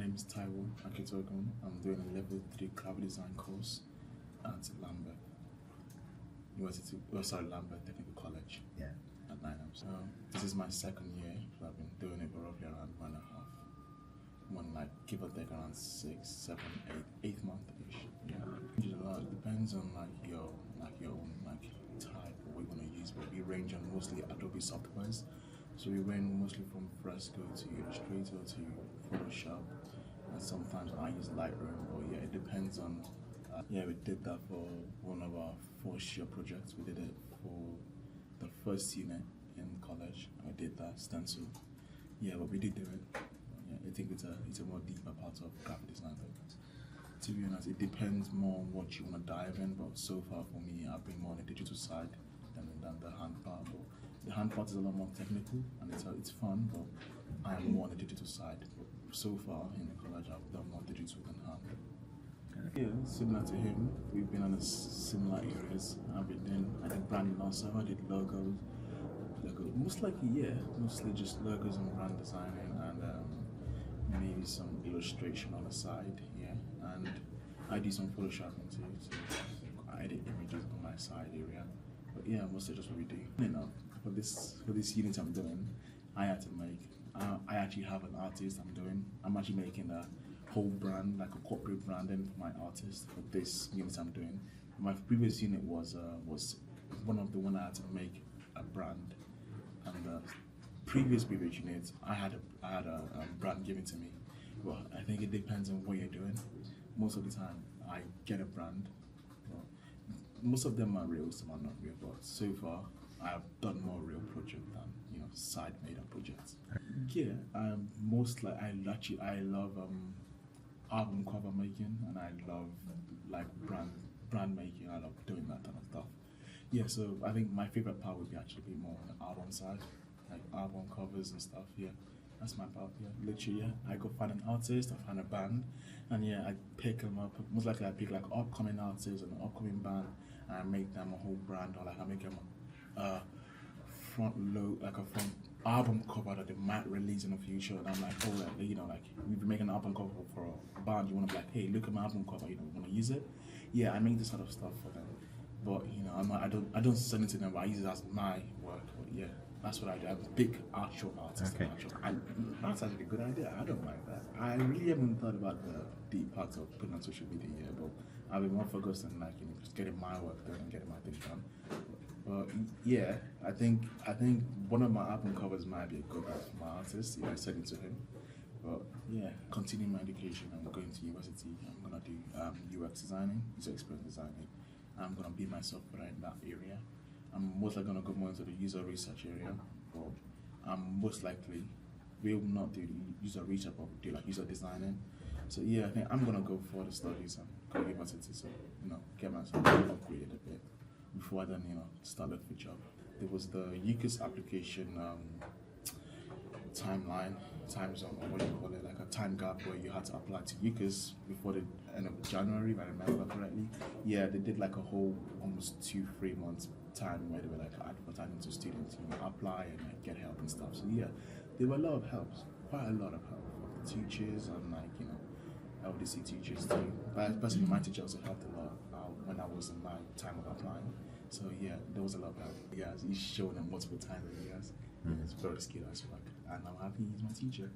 name is Taiwo Akintokun. I'm doing a level 3 graphic design course at Lambeth Lambeth Technical College. Yeah. At 9am. So this is my second year. So I've been doing it for roughly around 1.5. Like give or take around 6, 7, 8 months-ish. Yeah. Changes a lot. It depends on your own type or what you want to use, but we range on mostly Adobe softwares. So we went mostly from Fresco to Illustrator to Photoshop, and sometimes I use Lightroom. But yeah, it depends on. Yeah, we did that for one of our first-year projects. We did it for the first unit in college. I did that stencil. Yeah, but we did do it. Yeah, I think it's a more deeper part of graphic design. To be honest, it depends more on what you want to dive in. But so far for me, I've been more on the digital side than the hand part. But the hand part is a lot more technical and it's fun, but I'm more on the digital side. But so far in the college, I've done more digital than hand. Yeah, similar to him, we've been on similar areas. I did branding also. I did logos, mostly just logos and brand designing, and maybe some illustration on the side. Yeah, and I do some photoshopping too. So I edit images on my side area. But yeah, mostly just what we do. For this unit I'm doing, I had to make. I actually have an artist I'm actually making a whole brand, like a corporate branding for my artist for this unit I'm doing. My previous unit was one of the one I had to make a brand, and the previous unit I had a brand given to me. Well, I think it depends on what you're doing. Most of the time I get a brand. Well, most of them are real, some are not real, but so far I've done more real projects than side made up projects. Yeah, I love album cover making, and I love brand making. I love doing that kind of stuff. Yeah, so I think my favorite part would be actually be more on the album side, like album covers and stuff. Yeah, that's my part. Yeah, literally. Yeah, I go find an artist, I find a band, and yeah, I pick them up. Most likely, I pick like upcoming artists and an upcoming band, and I make them a whole brand, or like I make them front album cover that they might release in the future. And I'm like, oh, we've been making an album cover for a band. You want to be like, hey, look at my album cover. Want to use it? Yeah, I make this sort of stuff for them. But I don't send it to them. But I use it as my work. But yeah, that's what I do. I'm a big actual artist. Okay. That's actually a good idea. I don't mind that. I really haven't thought about the deep parts of putting on social media yet, but I've been more focused on just getting my work done and getting my thing done. But yeah, I think one of my album covers might be a good one for my artist. I send it to him. But yeah, continuing my education. I'm going to university. I'm gonna do UX designing, user experience designing. I'm gonna be myself right in that area. I'm most likely gonna go more into the user research area, but I'm most likely will not do user research, but do user designing. So yeah, I think I'm gonna go for the studies and go to university. So get myself upgraded a bit before I then start looking for a job. There was the UCAS application time zone, or what do you call it, like a time gap where you had to apply to UCAS before the end of January, if I remember correctly. Yeah, they did like a whole almost 2-3 months time where they were like advertising to students, apply and get help and stuff. So yeah, there were a lot of helps, quite a lot of help for the teachers and LDC teachers too. But personally, my teacher also helped a lot when I was in my time of applying. So yeah, there was a lot of help. Yeah, he's shown them multiple times that he has. It's very skilled as fuck, and I'm happy he's my teacher.